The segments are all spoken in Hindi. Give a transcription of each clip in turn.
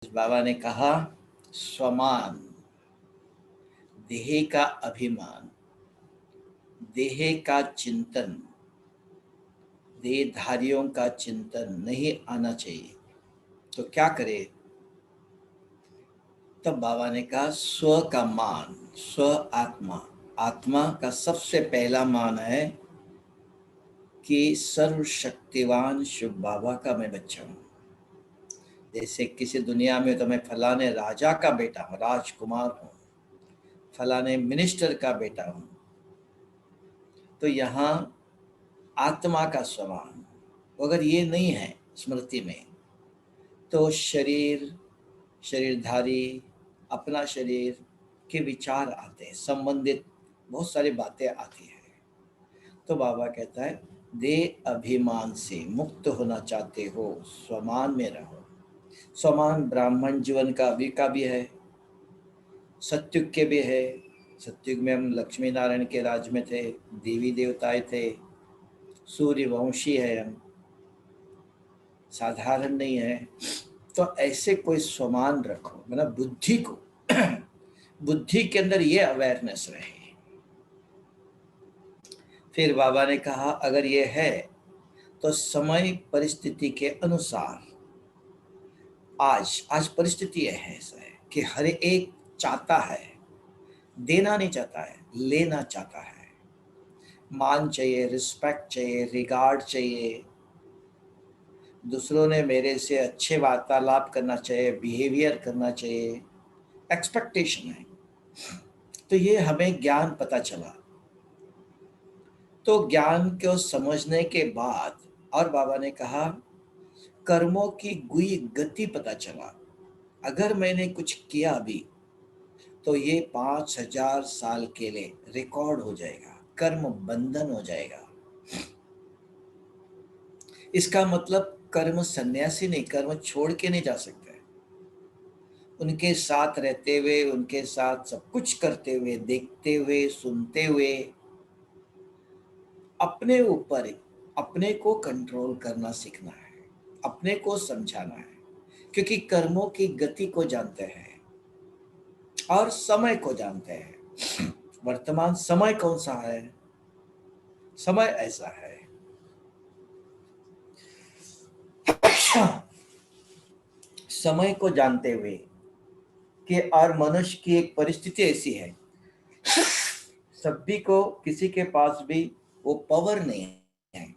बाबा ने कहा स्वमान, देह का अभिमान, देह का चिंतन, देहधारियों का चिंतन नहीं आना चाहिए। तो क्या करे? तब बाबा ने कहा स्व का मान, स्व आत्मा, आत्मा का सबसे पहला मान है कि सर्वशक्तिवान शिव बाबा का मैं बच्चा हूँ। जैसे किसी दुनिया में तो मैं फलाने राजा का बेटा हूँ, राजकुमार हूँ, फलाने मिनिस्टर का बेटा हूँ, तो यहाँ आत्मा का स्वभाव अगर ये नहीं है स्मृति में, तो शरीरधारी, अपना शरीर के विचार आते हैं, संबंधित बहुत सारी बातें आती हैं। तो बाबा कहता है देह अभिमान से मुक्त होना चाहते हो, स्वमान में रहो। स्वमान ब्राह्मण जीवन का भी है, सत्युग के भी है। सत्युग में हम लक्ष्मी नारायण के राज में थे, देवी देवताएं थे, सूर्यवंशी है हम, साधारण नहीं है। तो ऐसे कोई स्वमान रखो, मतलब बुद्धि को बुद्धि के अंदर ये अवेयरनेस रहे। फिर बाबा ने कहा अगर ये है तो समय परिस्थिति के अनुसार, आज परिस्थिति है ऐसा है कि हर एक चाहता है, देना नहीं चाहता है, लेना चाहता है। मान चाहिए, रिस्पेक्ट चाहिए, रिगार्ड चाहिए, दूसरों ने मेरे से अच्छे वार्तालाप करना चाहिए, बिहेवियर करना चाहिए, एक्सपेक्टेशन है। तो ये हमें ज्ञान पता चला। तो ज्ञान को समझने के बाद और बाबा ने कहा कर्मों की गुई गति पता चला। अगर मैंने कुछ किया अभी तो ये 5,000 साल के लिए रिकॉर्ड हो जाएगा, कर्म बंधन हो जाएगा। इसका मतलब कर्म सन्यासी नहीं, कर्म छोड़ के नहीं जा सकते। उनके साथ रहते हुए, उनके साथ सब कुछ करते हुए, देखते हुए, सुनते हुए, अपने ऊपर अपने को कंट्रोल करना सीखना है, अपने को समझाना है, क्योंकि कर्मों की गति को जानते हैं और समय को जानते हैं। वर्तमान समय कौन सा है? समय ऐसा है समय को जानते हुए कि और मनुष्य की एक परिस्थिति ऐसी है, सभी को, किसी के पास भी वो पावर नहीं है,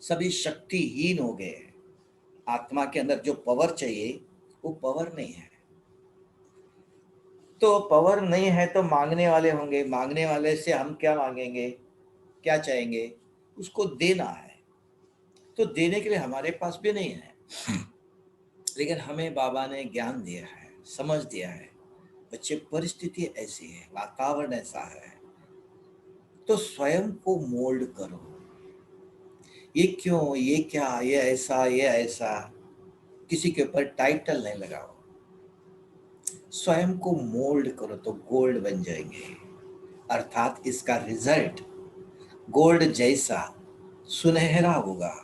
सभी शक्तिहीन हो गए हैं। आत्मा के अंदर जो पावर चाहिए वो पावर नहीं है। तो पावर नहीं है तो मांगने वाले होंगे, मांगने वाले से हम क्या मांगेंगे, क्या चाहेंगे? उसको देना है। तो देने के लिए हमारे पास भी नहीं है, लेकिन हमें बाबा ने ज्ञान दिया है, समझ दिया है, बच्चे परिस्थिति ऐसी है, वातावरण ऐसा है, तो स्वयं को मोल्ड करो। ये क्यों, ये क्या, ये ऐसा, ये ऐसा, किसी के ऊपर टाइटल नहीं लगाओ। स्वयं को मोल्ड करो तो गोल्ड बन जाएंगे, अर्थात इसका रिजल्ट गोल्ड जैसा सुनहरा होगा,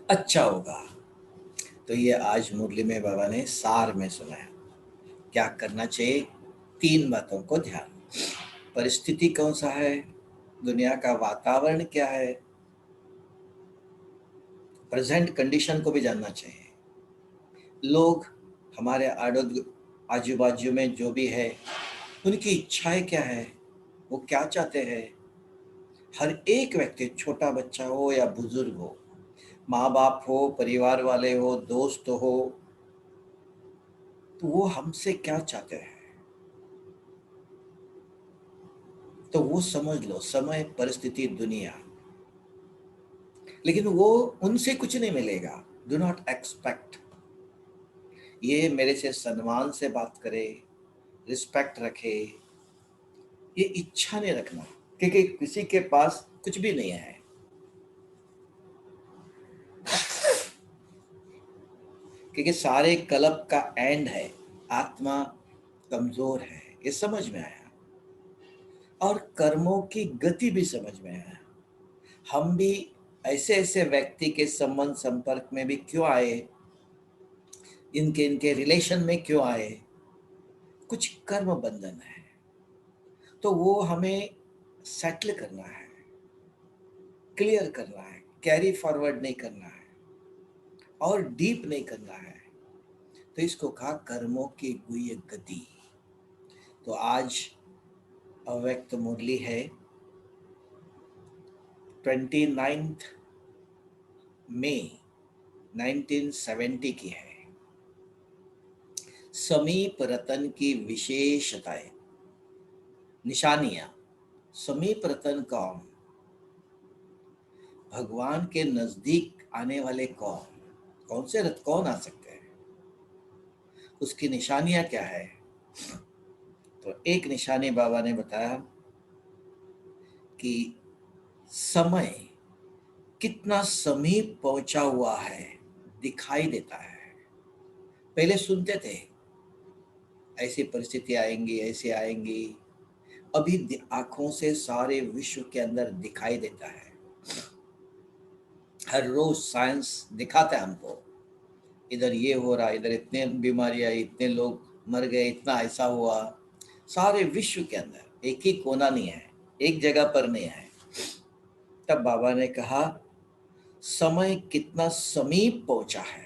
अच्छा होगा। तो ये आज मुरली में बाबा ने सार में सुनाया। क्या करना चाहिए? 3 बातों को ध्यान, परिस्थिति कौन सा है, दुनिया का वातावरण क्या है, प्रेजेंट कंडीशन को भी जानना चाहिए। लोग हमारे आजू बाजू में जो भी है, उनकी इच्छाएं क्या है, वो क्या चाहते हैं। हर एक व्यक्ति, छोटा बच्चा हो या बुजुर्ग हो, माँ बाप हो, परिवार वाले हो, दोस्त हो, तो वो हमसे क्या चाहते हैं, तो वो समझ लो। समय, परिस्थिति, दुनिया, लेकिन वो उनसे कुछ नहीं मिलेगा। डू नॉट एक्सपेक्ट ये मेरे से सम्मान से बात करे, रिस्पेक्ट रखे, ये इच्छा नहीं रखना, क्योंकि किसी के पास कुछ भी नहीं है। क्योंकि सारे कलप का एंड है, आत्मा कमजोर है, ये समझ में आया। और कर्मों की गति भी समझ में आया। हम भी ऐसे ऐसे व्यक्ति के संबंध संपर्क में भी क्यों आए, इनके इनके रिलेशन में क्यों आए, कुछ कर्म बंधन है, तो वो हमें सेटल करना है, क्लियर करना है, कैरी फॉरवर्ड नहीं करना है और डीप नहीं करना है। तो इसको कहा कर्मों की गुह्य गति। तो आज अव्यक्त मुरली है 29 मई 1970 की है। समीप रतन की विशेषताएं, निशानियां। समीप रतन कौन, भगवान के नजदीक आने वाले कौन, कौन से रथ कौन आ सकते हैं, उसकी निशानियां क्या है। तो एक निशानी बाबा ने बताया कि समय कितना समीप पहुंचा हुआ है, दिखाई देता है। पहले सुनते थे ऐसी परिस्थिति आएंगी, ऐसे आएंगी, अभी आंखों से सारे विश्व के अंदर दिखाई देता है। हर रोज साइंस दिखाता है हमको, इधर ये हो रहा, इधर इतने बीमारियां, इतने लोग मर गए, इतना ऐसा हुआ। सारे विश्व के अंदर एक ही कोना नहीं है, एक जगह पर नहीं है। तब बाबा ने कहा समय कितना समीप पहुंचा है,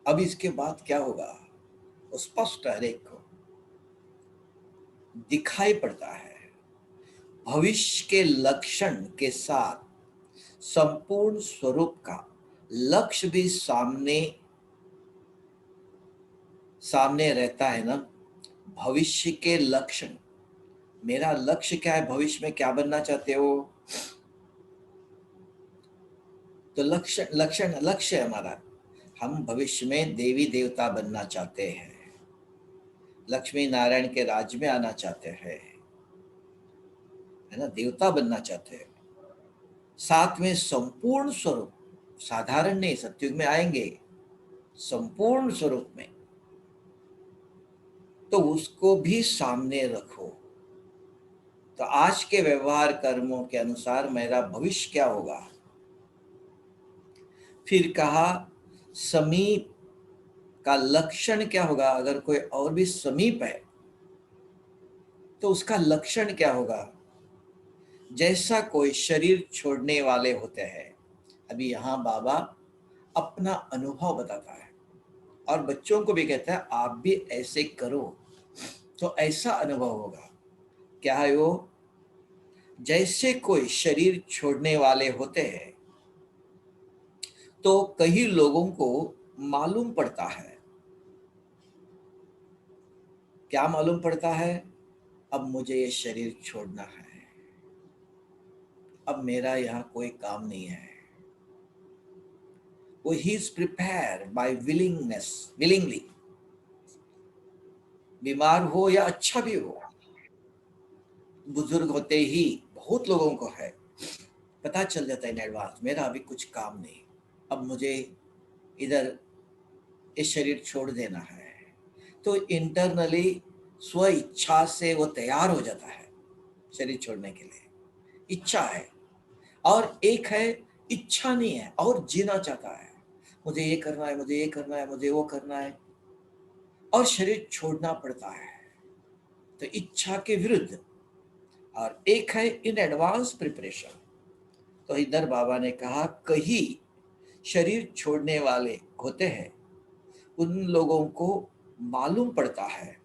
अब इसके बाद क्या होगा वो स्पष्ट हर एक को दिखाई पड़ता है। भविष्य के लक्षण के साथ संपूर्ण स्वरूप का लक्ष्य भी सामने सामने रहता है ना। भविष्य के लक्षण, मेरा लक्ष्य क्या है, भविष्य में क्या बनना चाहते हो, तो लक्ष्य है हमारा। हम भविष्य में देवी देवता बनना चाहते हैं, लक्ष्मी नारायण के राज्य में आना चाहते हैं, है ना, देवता बनना चाहते हैं। साथ में संपूर्ण स्वरूप, साधारण नहीं, सत्युग में आएंगे संपूर्ण स्वरूप में, तो उसको भी सामने रखो। तो आज के व्यवहार कर्मों के अनुसार मेरा भविष्य क्या होगा। फिर कहा समीप का लक्षण क्या होगा, अगर कोई और भी समीप है तो उसका लक्षण क्या होगा। जैसा कोई शरीर छोड़ने वाले होते हैं, अभी यहाँ बाबा अपना अनुभव बताता है और बच्चों को भी कहता है आप भी ऐसे करो तो ऐसा अनुभव होगा। क्या है वो, जैसे कोई शरीर छोड़ने वाले होते हैं तो कई लोगों को मालूम पड़ता है, क्या मालूम पड़ता है, अब मुझे ये शरीर छोड़ना है, अब मेरा यहाँ कोई काम नहीं है। वो he is prepare by willingness, willingly, बीमार हो या अच्छा भी हो, बुजुर्ग होते ही बहुत लोगों को है, पता चल जाता है इन एडवांस मेरा अभी कुछ काम नहीं, अब मुझे इधर इस शरीर छोड़ देना है। तो इंटरनली स्व इच्छा से वो तैयार हो जाता है शरीर छोड़ने के लिए, इच्छा है। और एक है इच्छा नहीं है और जीना चाहता है, मुझे ये करना है, मुझे ये करना है, मुझे वो करना है, और शरीर छोड़ना पड़ता है, तो इच्छा के विरुद्ध। और एक है इन एडवांस प्रिपरेशन। तो इधर बाबा ने कहा कहीं शरीर छोड़ने वाले होते हैं, उन लोगों को मालूम पड़ता है,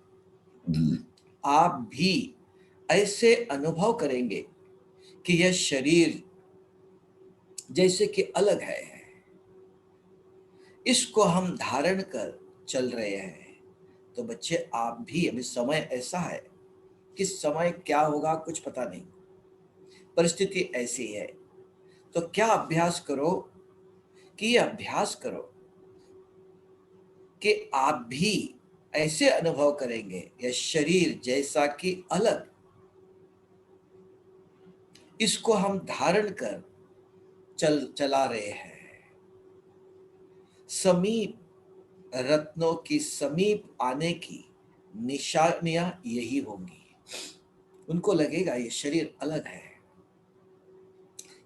आप भी ऐसे अनुभव करेंगे कि यह शरीर जैसे कि अलग है, इसको हम धारण कर चल रहे हैं। तो बच्चे आप भी, अभी समय ऐसा है कि समय क्या होगा कुछ पता नहीं, परिस्थिति ऐसी है, तो क्या अभ्यास करो कि ये अभ्यास करो कि आप भी ऐसे अनुभव करेंगे यह शरीर जैसा कि अलग, इसको हम धारण कर चला रहे हैं। समीप रत्नों की समीप आने की निशानियां यही होंगी। उनको लगेगा ये शरीर अलग है,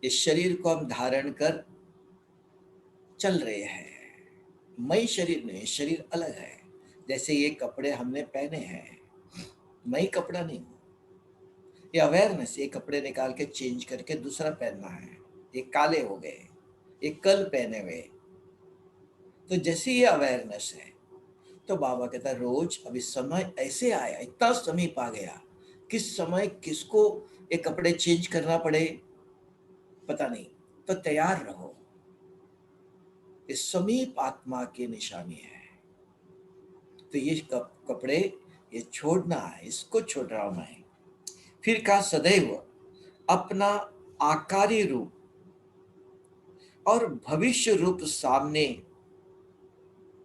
इस शरीर को हम धारण कर चल रहे हैं, मैं शरीर नहीं, शरीर अलग है। जैसे ये कपड़े हमने पहने हैं, मैं कपड़ा नहीं हूँ। ये अवेयरनेस, ये कपड़े निकाल के चेंज करके दूसरा पहनना है, ये काले हो गए, ये कल पहने हुए। तो जैसे ये अवेयरनेस है, तो बाबा कहता है रोज अभी समय ऐसे आया, इतना समीप आ गया, किस समय किसको ये कपड़े चेंज करना पड़े पता नहीं, तो तैयार रहो। ये समीप आत्मा की निशानी है। तो ये कपड़े ये छोड़ना है, इसको छोड़ रहा हूं मैं। फिर कहा सदैव अपना आकारी रूप और भविष्य रूप सामने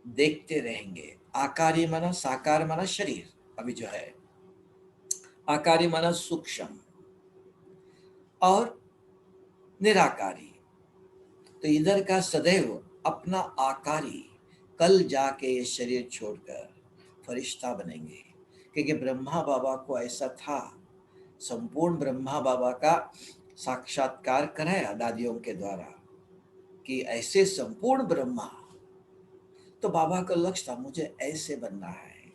देखते रहेंगे। आकारी माना साकार माना शरीर, अभी जो है आकारी माना सूक्ष्म और निराकारी। तो इधर का सदैव अपना आकारी, कल जाके ये शरीर छोड़कर फरिश्ता बनेंगे। क्योंकि ब्रह्मा बाबा को ऐसा था, संपूर्ण ब्रह्मा बाबा का साक्षात्कार कराया दादियों के द्वारा कि ऐसे संपूर्ण ब्रह्मा। तो बाबा का लक्ष्य था मुझे ऐसे बनना है।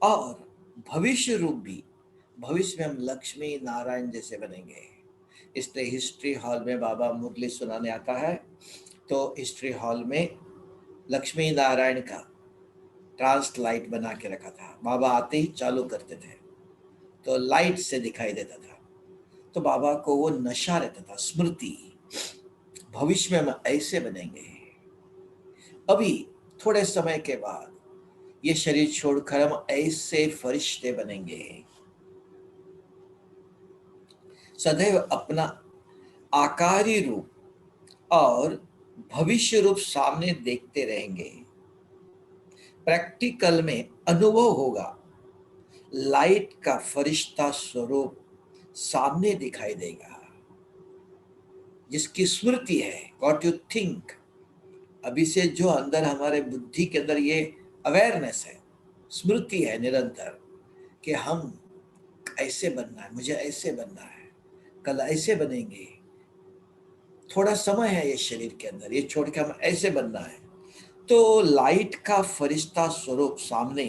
और भविष्य रूप भी, भविष्य में हम लक्ष्मी नारायण जैसे बनेंगे। इसलिए हिस्ट्री हॉल में बाबा मुरली सुनाने आता है, तो हिस्ट्री हॉल में लक्ष्मी नारायण का ट्रांस लाइट बना के रखा था। बाबा आते ही चालू करते थे तो लाइट से दिखाई देता था। तो बाबा को वो नशा रहता था, स्मृति, भविष्य में हम ऐसे बनेंगे। अभी थोड़े समय के बाद ये शरीर छोड़कर हम ऐसे फरिश्ते बनेंगे। सदैव अपना आकारी रूप और भविष्य रूप सामने देखते रहेंगे। प्रैक्टिकल में अनुभव होगा, लाइट का फरिश्ता स्वरूप सामने दिखाई देगा। जिसकी स्मृति है, व्हाट यू थिंक, अभी से जो अंदर हमारे बुद्धि के अंदर ये अवेयरनेस है, स्मृति है निरंतर कि हम ऐसे बनना है, मुझे ऐसे बनना है, कल ऐसे बनेंगे। थोड़ा समय है ये शरीर के अंदर, ये छोड़ के हम ऐसे बनना है। तो लाइट का फरिश्ता स्वरूप सामने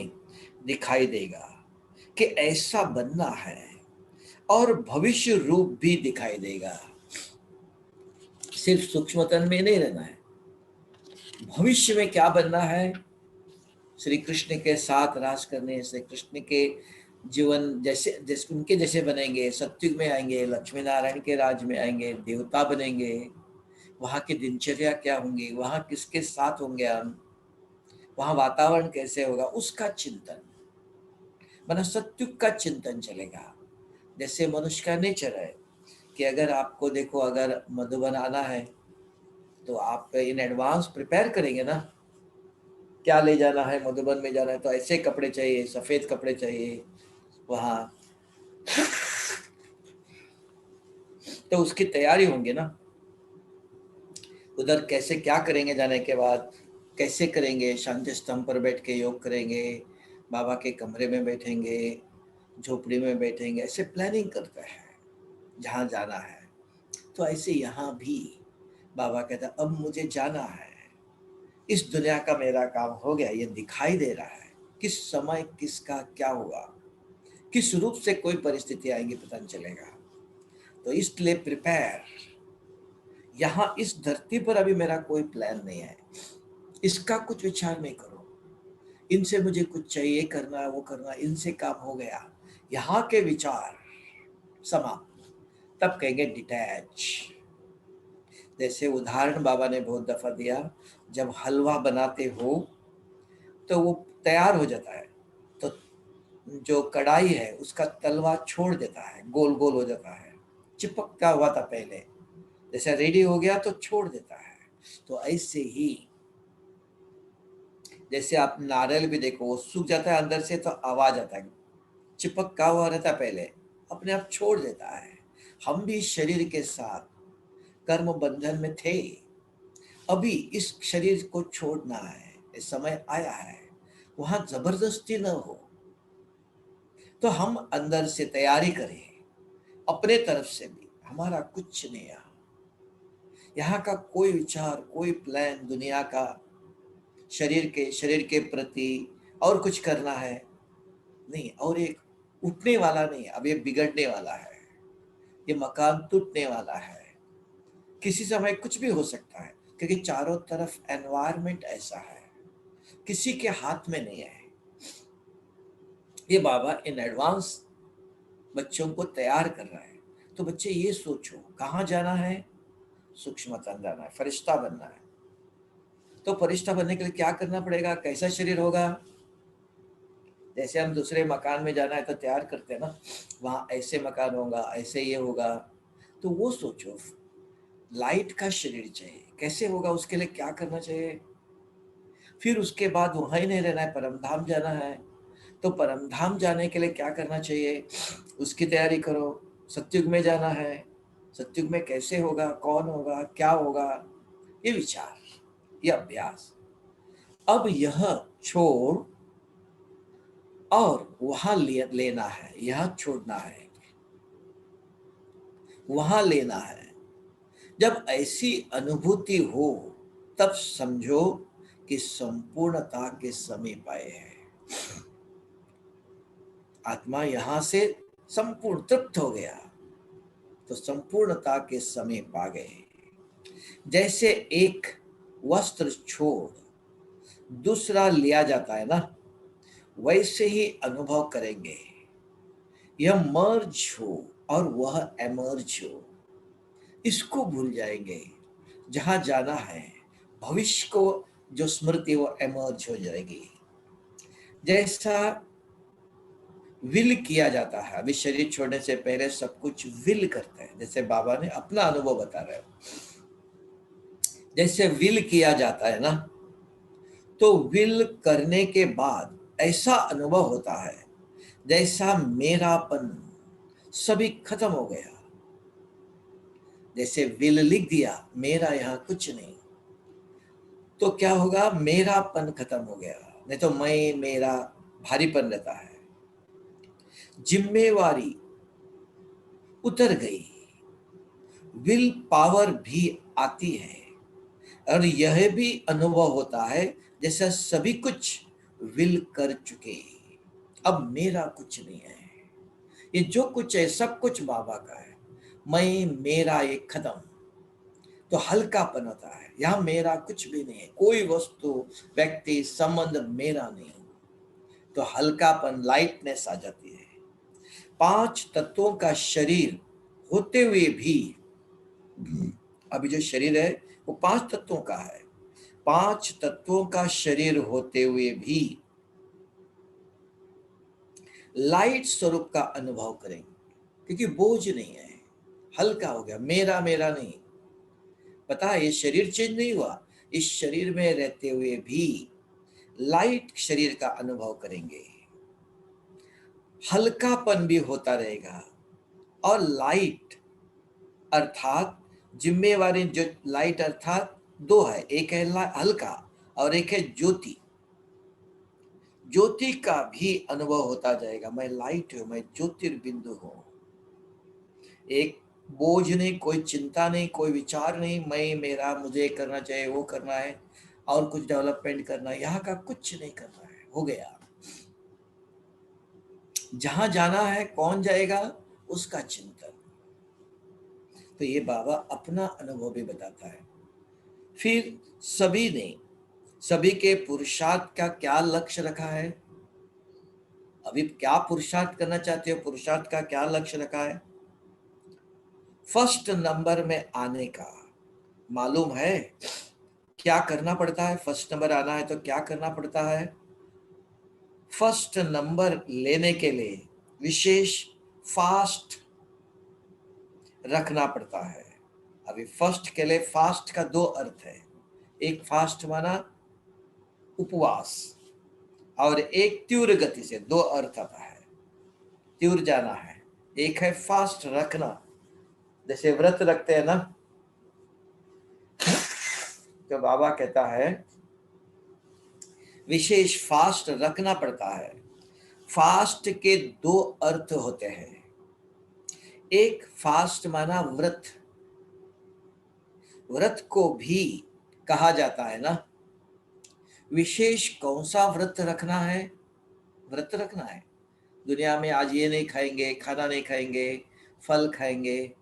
दिखाई देगा कि ऐसा बनना है, और भविष्य रूप भी दिखाई देगा। सिर्फ सूक्ष्मतन में नहीं रहना है, भविष्य में क्या बनना है। श्री कृष्ण के साथ राज करने, श्री कृष्ण के जीवन जैसे जैसे उनके जैसे बनेंगे, सत्युग में आएंगे, लक्ष्मी नारायण के राज में आएंगे, देवता बनेंगे। वहाँ की दिनचर्या क्या होंगी, वहाँ किसके साथ होंगे हम, वहाँ वातावरण कैसे होगा, उसका चिंतन, माना सत्युग का चिंतन चलेगा। जैसे मनुष्य का नेचर है कि अगर आपको देखो, अगर मधुबन आना है तो आप इन एडवांस प्रिपेयर करेंगे ना, क्या ले जाना है, मधुबन में जाना है तो ऐसे कपड़े चाहिए, सफेद कपड़े चाहिए वहाँ, तो उसकी तैयारी होंगी ना। उधर कैसे क्या करेंगे, जाने के बाद कैसे करेंगे, शांति स्तंभ पर बैठ के योग करेंगे, बाबा के कमरे में बैठेंगे, झोपड़ी में बैठेंगे, ऐसे प्लानिंग करते हैं जहाँ जाना है। तो ऐसे यहाँ भी बाबा कहता अब मुझे जाना है, इस दुनिया का मेरा काम हो गया, ये दिखाई दे रहा है किस समय किसका क्या होगा, किस रूप से कोई परिस्थिति आएगी पता नहीं चलेगा। तो इसलिए प्रिपेयर, यहाँ इस धरती पर अभी मेरा कोई प्लान नहीं है, इसका कुछ विचार नहीं करो, इनसे मुझे कुछ चाहिए करना है, वो करना, इनसे काम हो गया, यहाँ के विचार समाप्त। तब कहेंगे डिटैच। जैसे उदाहरण बाबा ने बहुत दफा दिया, जब हलवा बनाते हो तो वो तैयार हो जाता है, तो जो कढ़ाई है उसका तलवा छोड़ देता है, गोल गोल हो जाता है, चिपकता हुआ था पहले, जैसे रेडी हो गया तो छोड़ देता है। तो ऐसे ही जैसे आप नारियल भी देखो, वो सूख जाता है अंदर से तो आवाज आता है, चिपका हुआ रहता है पहले, अपने आप छोड़ देता है। हम भी शरीर के साथ कर्म बंधन में थे, अभी इस शरीर को छोड़ना है, इस समय आया है, वहां जबरदस्ती न हो। तो हम अंदर से तैयारी करें, अपने तरफ से भी, हमारा कुछ नहीं यहाँ, यहाँ का कोई विचार, कोई प्लान दुनिया का शरीर के प्रति और कुछ करना है नहीं, और एक उठने वाला नहीं, अब ये बिगड़ने वाला है, ये मकान टूटने वाला है, किसी समय कुछ भी हो सकता है, क्योंकि चारों तरफ एनवायरनमेंट ऐसा है, किसी के हाथ में नहीं है। ये बाबा इन एडवांस बच्चों को तैयार कर रहा है। तो बच्चे ये सोचो कहाँ जाना है, सूक्ष्म तन जाना है, फरिश्ता बनना है। तो फरिश्ता बनने के लिए क्या करना पड़ेगा, कैसा शरीर होगा? जैसे हम दूसरे मकान में जाना है तो तैयार करते हैं ना, वहाँ ऐसे मकान होगा, ऐसे ये होगा। तो वो सोचो, लाइट का शरीर चाहिए, कैसे होगा, उसके लिए क्या करना चाहिए? फिर उसके बाद वहाँ ही नहीं रहना है, परमधाम जाना है। तो परमधाम जाने के लिए क्या करना चाहिए, उसकी तैयारी करो। सत्युग में जाना है, सत्युग में कैसे होगा, कौन होगा, क्या होगा, ये विचार, ये अभ्यास। अब यह छोड़ और वहां लेना है, यह छोड़ना है, वहां लेना है। जब ऐसी अनुभूति हो तब समझो कि संपूर्णता के समीप आए हैं। आत्मा यहां से संपूर्ण तृप्त हो गया तो संपूर्णता के समीप आ गए। जैसे एक वस्त्र छोड़ दूसरा लिया जाता है ना, वैसे ही अनुभव करेंगे। यह मर्ज हो और वह एमर्ज हो, इसको भूल जाएंगे। जहां जाना है, भविष्य को जो स्मृति वो एमर्ज हो जाएगी। जैसा विल किया जाता है, अभी शरीर छोड़ने से पहले सब कुछ विल करते हैं, जैसे बाबा ने अपना अनुभव बता रहे हो। जैसे विल किया जाता है ना, तो विल करने के बाद ऐसा अनुभव होता है जैसा मेरापन सभी खत्म हो गया। जैसे विल लिख दिया, मेरा यहाँ कुछ नहीं, तो क्या होगा, मेरापन खत्म हो गया। नहीं तो मैं मेरा भारीपन रहता है। जिम्मेवारी उतर गई, विल पावर भी आती है, और यह भी अनुभव होता है जैसा सभी कुछ विल कर चुके, अब मेरा कुछ नहीं है। ये जो कुछ है सब कुछ बाबा का है, मैं मेरा ये खत्म। तो हल्कापन होता है, यहाँ मेरा कुछ भी नहीं है, कोई वस्तु व्यक्ति संबंध मेरा नहीं। तो हल्कापन, लाइटनेस आ जाती है। 5 तत्वों का शरीर होते हुए भी, अभी जो शरीर है वो 5 तत्वों का है, 5 तत्वों का शरीर होते हुए भी लाइट स्वरूप का अनुभव करेंगे, क्योंकि बोझ नहीं है, हल्का हो गया, मेरा मेरा नहीं। पता है, ये शरीर चेंज नहीं हुआ, इस शरीर में रहते हुए भी लाइट शरीर का अनुभव करेंगे, हल्कापन भी होता रहेगा। और लाइट अर्थात जिम्मेवारी, जो लाइट अर्थात दो है, एक है हल्का और एक है ज्योति। ज्योति का भी अनुभव होता जाएगा, मैं लाइट हूं, मैं ज्योतिर्बिंदु हूं। एक बोझ नहीं, कोई चिंता नहीं, कोई विचार नहीं, मैं मेरा, मुझे करना चाहिए, वो करना है, और कुछ डेवलपमेंट करना है, यहाँ का कुछ नहीं करना है, हो गया। जहां जाना है, कौन जाएगा, उसका चिंतन। तो ये बाबा अपना अनुभव भी बताता है। फिर सभी ने, सभी के पुरुषार्थ का क्या लक्ष्य रखा है, अभी क्या पुरुषार्थ करना चाहते हो, पुरुषार्थ का क्या लक्ष्य रखा है? फर्स्ट नंबर में आने का। मालूम है क्या करना पड़ता है? फर्स्ट नंबर आना है तो क्या करना पड़ता है? फर्स्ट नंबर लेने के लिए विशेष फास्ट रखना पड़ता है। अभी फर्स्ट के लिए फास्ट का 2 अर्थ है। एक फास्ट माना उपवास, और एक तीव्र गति से, 2 अर्थ आता है। तीव्र जाना है, एक है फास्ट रखना, जैसे व्रत रखते हैं ना, तो बाबा कहता है विशेष फास्ट रखना पड़ता है। फास्ट के 2 अर्थ होते हैं। एक फास्ट माना व्रत, व्रत को भी कहा जाता है ना, विशेष कौन सा व्रत रखना है? व्रत रखना है दुनिया में, आज ये नहीं खाएंगे, खाना नहीं खाएंगे, फल खाएंगे।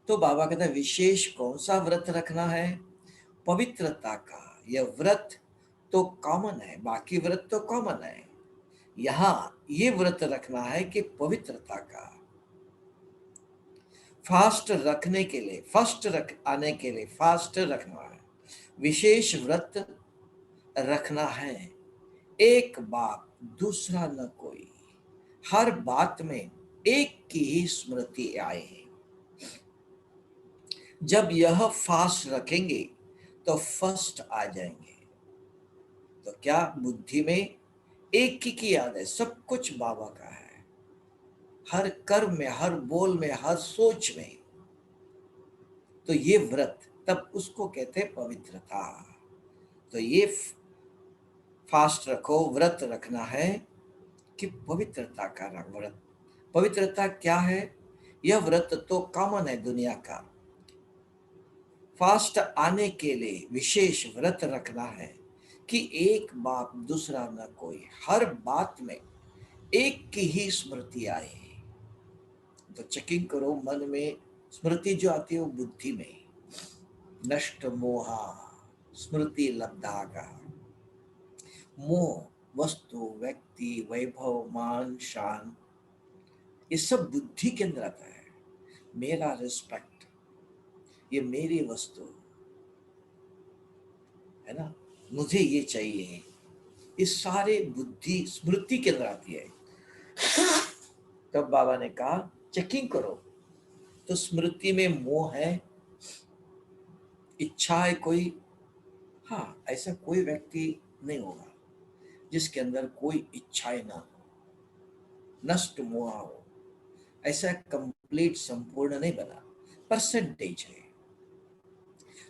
तो बाबा कहता है विशेष कौन सा व्रत रखना है? पवित्रता का। यह व्रत तो कॉमन है, बाकी व्रत तो कॉमन है, यहाँ ये व्रत रखना है कि पवित्रता का। फास्ट रखने के लिए, फर्स्ट रख आने के लिए फास्ट रखना है, विशेष व्रत रखना है। एक बात दूसरा न कोई, हर बात में एक की ही स्मृति आए। जब यह फास्ट रखेंगे तो फर्स्ट आ जाएंगे। तो क्या बुद्धि में एक की याद है, सब कुछ बाबा का है, हर कर्म में, हर बोल में, हर सोच में। तो ये व्रत, तब उसको कहते हैं पवित्रता। तो ये फास्ट रखो, व्रत रखना है कि पवित्रता का व्रत। पवित्रता क्या है? यह व्रत तो कॉमन है दुनिया का। फास्ट आने के लिए विशेष व्रत रखना है कि एक बात दूसरा न कोई, हर बात में एक की ही स्मृति आए। तो चेकिंग करो, मन में स्मृति जो आती है वो बुद्धि में। नष्ट मोहा स्मृति लब्धा का। मोह वस्तु, व्यक्ति, वैभव, मान, शान, ये सब बुद्धि के अंदर आता है। मेरा रिस्पेक्ट, ये मेरी वस्तु है ना, मुझे ये चाहिए, ये सारे बुद्धि स्मृति के अंदर आती है। तब बाबा ने कहा चेकिंग करो। तो स्मृति में मोह है, इच्छा है कोई, हाँ ऐसा कोई व्यक्ति नहीं होगा जिसके अंदर कोई इच्छाएं ना हो, नष्ट मोह हो। ऐसा कंप्लीट संपूर्ण नहीं बना, परसेंटेज है।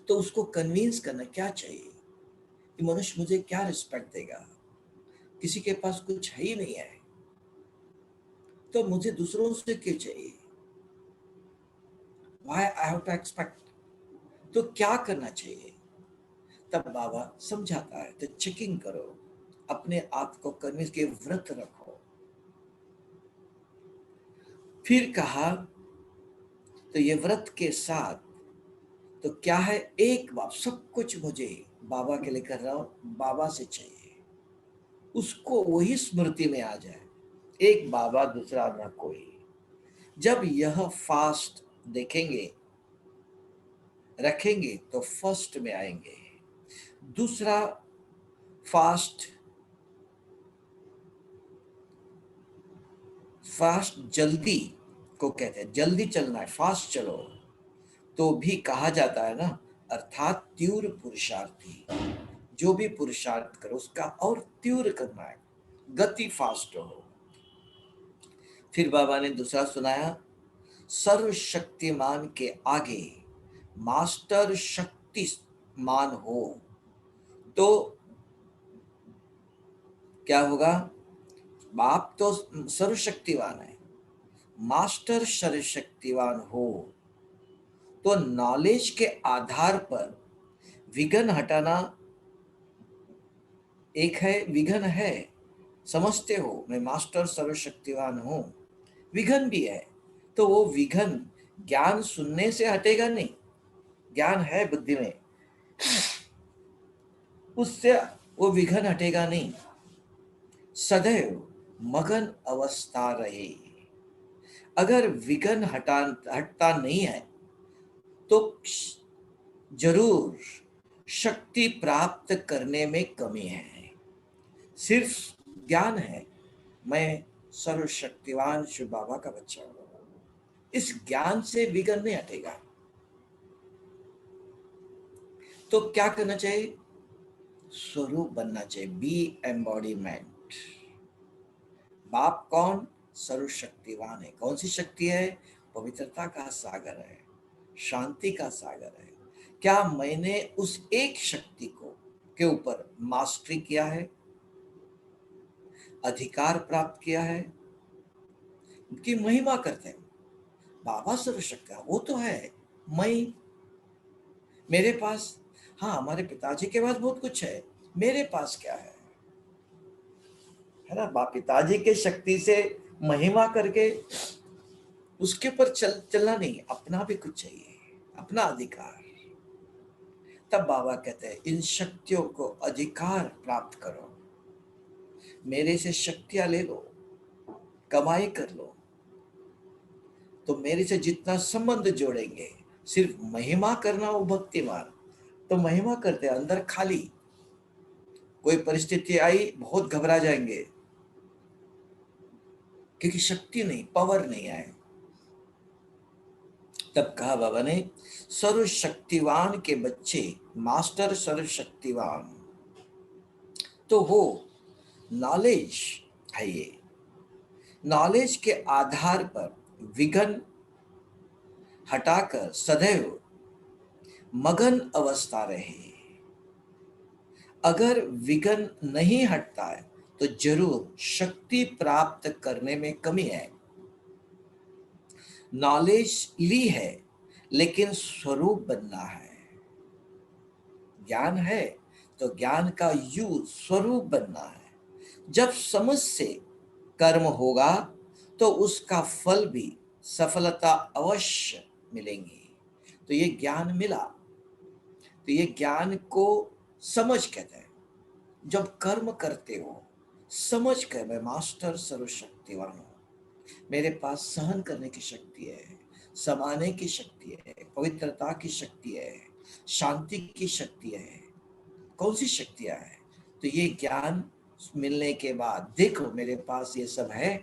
तो उसको कन्विंस करना क्या चाहिए कि मनुष्य मुझे क्या रिस्पेक्ट देगा, किसी के पास कुछ है ही नहीं है, तो मुझे दूसरों से क्यों चाहिए? Why I have to expect? तो क्या करना चाहिए? तब बाबा समझाता है। तो चेकिंग करो, अपने आप को कन्विंस के व्रत रखो। फिर कहा तो ये व्रत के साथ तो क्या है, एक बात, सब कुछ मुझे बाबा के लिए कर रहा हूं, बाबा से चाहिए, उसको वही स्मृति में आ जाए, एक बाबा दूसरा ना कोई। जब यह फास्ट देखेंगे, रखेंगे तो फर्स्ट में आएंगे। दूसरा फास्ट, फास्ट जल्दी को कहते हैं, जल्दी चलना है, फास्ट चलो तो भी कहा जाता है ना, अर्थात तीव्र पुरुषार्थी। जो भी पुरुषार्थ करो उसका और तीव्र करना है, गति फास्ट हो। फिर बाबा ने दूसरा सुनाया, सर्वशक्तिमान के आगे मास्टर शक्तिमान हो तो क्या होगा? बाप तो सर्वशक्तिवान है, मास्टर सर्वशक्तिवान हो तो नॉलेज के आधार पर विघन हटाना एक है, विघन है, समझते हो मैं मास्टर सर्वशक्तिवान हूं, विघन भी है। तो वो विघन ज्ञान सुनने से हटेगा नहीं, ज्ञान है बुद्धि में, उससे वो विघन हटेगा नहीं, सदैव मगन अवस्था रहे। अगर विघन हटता नहीं है तो जरूर शक्ति प्राप्त करने में कमी है। सिर्फ ज्ञान है, मैं सर्वशक्तिवान शिव बाबा का बच्चा हूं, इस ज्ञान से विघन नहीं हटेगा। तो क्या करना चाहिए? स्वरूप बनना चाहिए, बी एम्बॉडीमेंट। बाप कौन? सर्वशक्तिवान है। कौन सी शक्ति है? पवित्रता का सागर है, शांति का सागर है। क्या मैंने उस एक शक्ति को के ऊपर मास्टरी किया है, अधिकार प्राप्त किया है? उनकी महिमा करते हैं, बाबा सर्वशक्ति, वो तो है, मैं, मेरे पास, हाँ हमारे पिताजी के पास बहुत कुछ है, मेरे पास क्या है ना। बाप पिताजी के शक्ति से महिमा करके उसके ऊपर चलना नहीं, अपना भी कुछ चाहिए, अपना अधिकार। तब बाबा कहते हैं इन शक्तियों को अधिकार प्राप्त करो, मेरे से शक्तियां ले लो, कमाई कर लो, तो मेरे से जितना संबंध जोड़ेंगे, सिर्फ महिमा करना वो भक्ति मार्ग, तो महिमा करते हैं अंदर खाली। कोई परिस्थिति आई बहुत घबरा जाएंगे, क्योंकि शक्ति नहीं, पावर नहीं आए। तब कहा बाबा ने सर्वशक्तिवान के बच्चे, मास्टर सर्वशक्तिवान तो हो, नॉलेज है ये। नॉलेज के आधार पर विघ्न हटाकर सदैव मगन अवस्था रहे। अगर विघ्न नहीं हटता है तो जरूर शक्ति प्राप्त करने में कमी है। नॉलेज ली है लेकिन स्वरूप बनना है। ज्ञान है तो ज्ञान का यूज स्वरूप बनना है। जब समझ से कर्म होगा तो उसका फल भी, सफलता अवश्य मिलेंगी। तो ये ज्ञान मिला, तो ये ज्ञान को समझ कहते हैं। जब कर्म करते हो समझ कर मैं मास्टर सर्वशक्तिवान हूं, मेरे पास सहन करने की शक्ति है, समाने की शक्ति है, पवित्रता की शक्ति है, शांति की शक्ति है। कौन सी शक्तियां हैं? तो ये ज्ञान मिलने के बाद देखो मेरे पास ये सब है,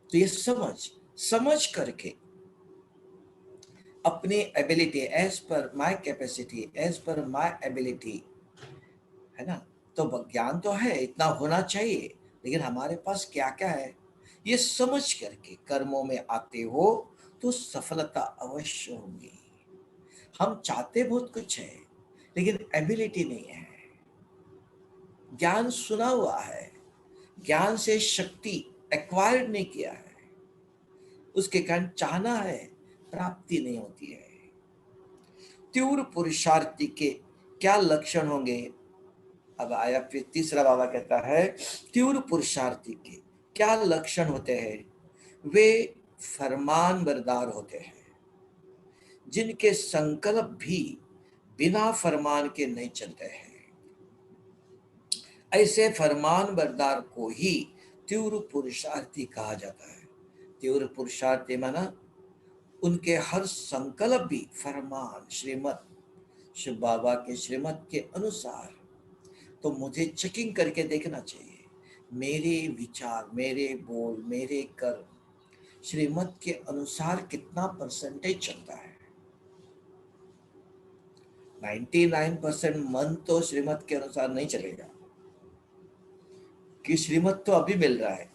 तो ये समझ समझ करके अपनी ability, as per my capacity, as per my ability, है ना। तो ज्ञान तो है, इतना होना चाहिए, लेकिन हमारे पास क्या क्या है ये समझ करके कर्मों में आते हो तो सफलता अवश्य होगी। हम चाहते बहुत कुछ है लेकिन एबिलिटी नहीं है। ज्ञान सुना हुआ है, ज्ञान से शक्ति एक्वायर्ड नहीं किया है, उसके कारण चाहना है, प्राप्ति नहीं होती है। तीव्र पुरुषार्थी के क्या लक्षण होंगे? अब आया फिर तीसरा बाबा कहता है तीव्र पुरुषार्थी के क्या लक्षण होते हैं? वे फरमान बरदार होते हैं, जिनके संकल्प भी बिना फरमान के नहीं चलते हैं। ऐसे फरमान बरदार को ही तीव्र पुरुषार्थी कहा जाता है। तीव्र पुरुषार्थी माना उनके हर संकल्प भी फरमान, श्रीमत, शिव बाबा के श्रीमत के अनुसार। तो मुझे चेकिंग करके देखना चाहिए मेरे विचार, मेरे बोल, मेरे कर्म श्रीमत के अनुसार कितना परसेंटेज चलता है। 99% मन तो श्रीमत के अनुसार नहीं चलेगा, कि श्रीमत तो अभी मिल रहा है,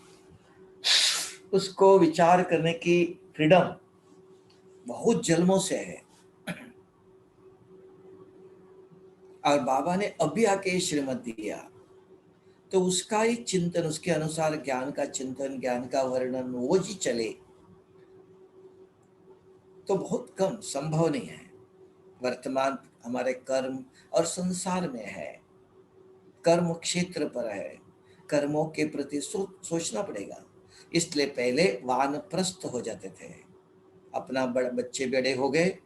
उसको विचार करने की फ्रीडम बहुत जन्मों से है। और बाबा ने अभी आके श्रीमत दिया तो उसका ही चिंतन, उसके अनुसार ज्ञान का चिंतन, ज्ञान का वर्णन वो जी चले तो बहुत कम, संभव नहीं है। वर्तमान हमारे कर्म और संसार में है, कर्म क्षेत्र पर है, कर्मों के प्रति सोचना पड़ेगा। इसलिए पहले वानप्रस्थ हो जाते थे, अपना बच्चे बड़े हो गए,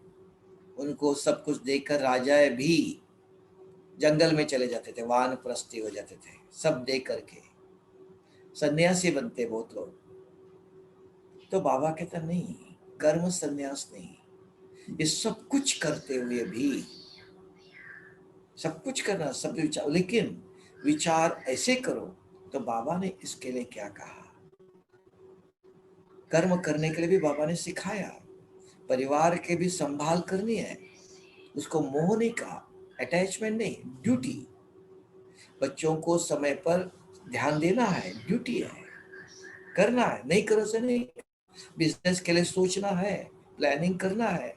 उनको सब कुछ देकर राजा भी जंगल में चले जाते थे, वानप्रस्थी हो जाते थे, सब दे करके सन्यासी बनते बहुत लोग। तो बाबा कहता नहीं, कर्म सन्यास नहीं, ये सब कुछ करते हुए भी, सब कुछ करना, सब विचार, लेकिन विचार ऐसे करो। तो बाबा ने इसके लिए क्या कहा? कर्म करने के लिए भी बाबा ने सिखाया, परिवार के भी संभाल करनी है, उसको मोह नहीं कहा, अटैचमेंट नहीं, ड्यूटी। बच्चों को समय पर ध्यान देना है, ड्यूटी है, करना है, नहीं करो से नहीं। बिजनेस के लिए सोचना है, प्लानिंग करना है,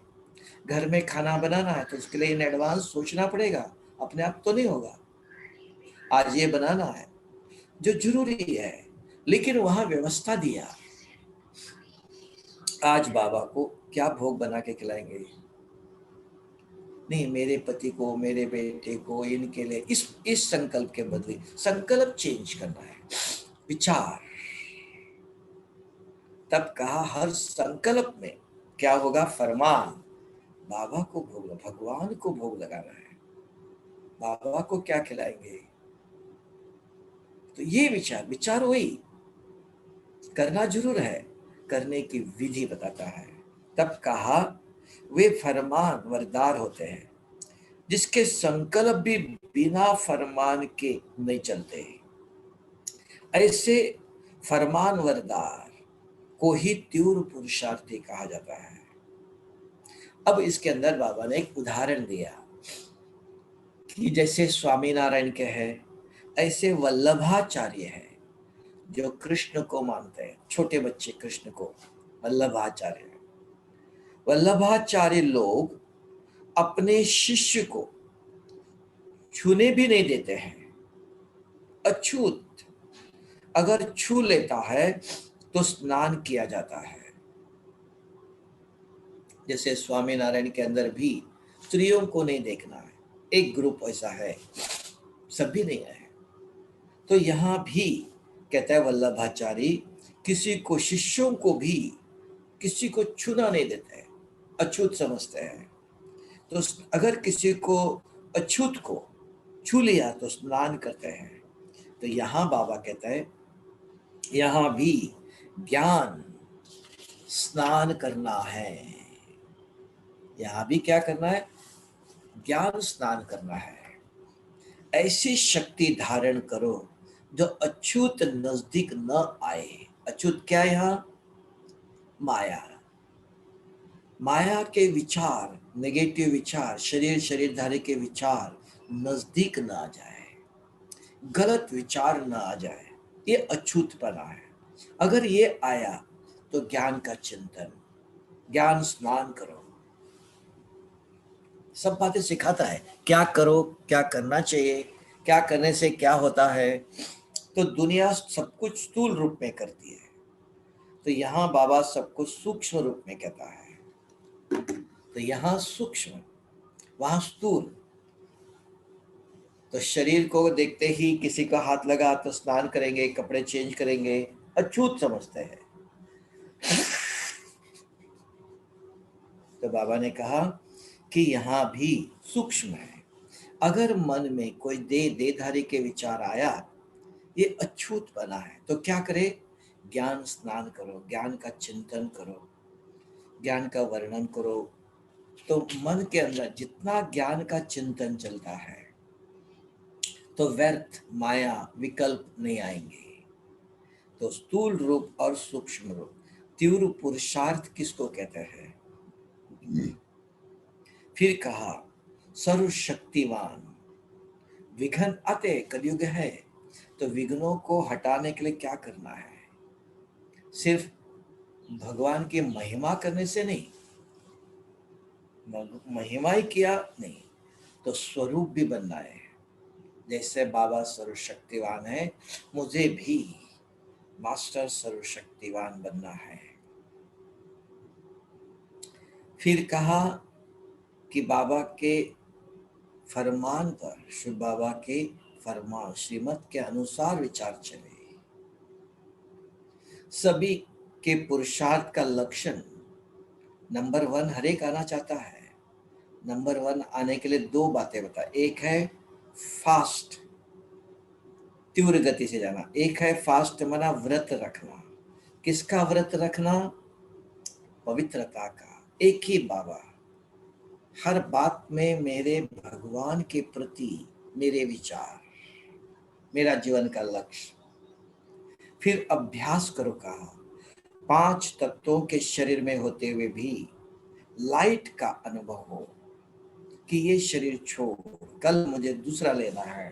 घर में खाना बनाना है तो उसके लिए इन एडवांस सोचना पड़ेगा, अपने आप तो नहीं होगा। आज ये बनाना है जो जरूरी है, लेकिन वहां व्यवस्था दिया। आज बाबा को क्या भोग बना के खिलाएंगे? नहीं, मेरे पति को, मेरे बेटे को, इनके लिए, इस संकल्प के बदले संकल्प चेंज करना है, विचार। तब कहा हर संकल्प में क्या होगा, फरमान, बाबा को भोग, भगवान को भोग लगाना है, बाबा को क्या खिलाएंगे। तो ये विचार, विचार वही, करना जरूर है, करने की विधि बताता है। तब कहा वे फरमान वरदार होते हैं जिसके संकल्प भी बिना फरमान के नहीं चलते। ऐसे फरमान वरदार को ही तीव्र पुरुषार्थी कहा जाता है। अब इसके अंदर बाबा ने एक उदाहरण दिया कि जैसे स्वामीनारायण के हैं, ऐसे वल्लभाचार्य है जो कृष्ण को मानते हैं, छोटे बच्चे कृष्ण को वल्लभाचार्य। वल्लभाचार्य लोग अपने शिष्य को छूने भी नहीं देते हैं, अछूत। अगर छू लेता है तो स्नान किया जाता है। जैसे स्वामीनारायण के अंदर भी स्त्रियों को नहीं देखना है, एक ग्रुप ऐसा है, सभी नहीं है। तो यहां भी कहता है वल्लभाचारी किसी को, शिष्यों को भी किसी को छूना नहीं देते हैं, अछूत समझते हैं। तो अगर किसी को, अछूत को छू लिया तो स्नान करते हैं। तो यहाँ बाबा कहता है यहाँ भी ज्ञान स्नान करना है, यहाँ भी क्या करना है, ज्ञान स्नान करना है। ऐसी शक्ति धारण करो जो अछूत नजदीक न आए। अछूत क्या है यहाँ, माया। माया के विचार, नेगेटिव विचार, शरीरधारी के विचार नजदीक न आ जाए, गलत विचार न आ जाए, ये अछूतपना है। अगर ये आया तो ज्ञान का चिंतन, ज्ञान स्नान करो, सब बातें सिखाता है, क्या करो, क्या करना चाहिए, क्या करने से क्या होता है। तो दुनिया सब कुछ स्थूल रूप में करती है, तो यहाँ बाबा सब कुछ सूक्ष्म रूप में कहता है। तो यहाँ सूक्ष्म, वहां स्थूल। तो शरीर को देखते ही किसी का हाथ लगा तो स्नान करेंगे, कपड़े चेंज करेंगे, अछूत समझते हैं। तो बाबा ने कहा कि यहाँ भी सूक्ष्म है। अगर मन में कोई देहधारी के विचार आया, ये अछूत बना है, तो क्या करे, ज्ञान स्नान करो, ज्ञान का चिंतन करो, ज्ञान का वर्णन करो। तो मन के अंदर जितना ज्ञान का चिंतन चलता है तो व्यर्थ माया विकल्प नहीं आएंगे। तो स्थूल रूप और सूक्ष्म रूप, तीव्र पुरुषार्थ किसको कहते हैं। फिर कहा सर्वशक्तिवान, विघ्न आते, कलयुग है, तो विघ्नों को हटाने के लिए क्या करना है, सिर्फ भगवान की महिमा करने से नहीं, महिमा ही किया नहीं, तो स्वरूप भी बनना है। जैसे बाबा सर्वशक्तिवान है, मुझे भी मास्टर सर्वशक्तिवान बनना है। फिर कहा कि बाबा के फरमान पर, शिव बाबा के फरमान श्रीमत के अनुसार विचार चले। सभी के पुरुषार्थ का लक्षण नंबर 1 हर एक आना चाहता है। नंबर 1 आने के लिए 2 बातें बता, एक है फास्ट, तीव्र गति से जाना, एक है फास्ट मना व्रत रखना। किसका व्रत रखना, पवित्रता का। एक ही बाबा, हर बात में मेरे भगवान के प्रति मेरे विचार, मेरा जीवन का लक्ष्य। फिर अभ्यास करो, कहा 5 तत्वों के शरीर में होते हुए भी लाइट का अनुभव हो कि ये शरीर छोड़, कल मुझे दूसरा लेना है।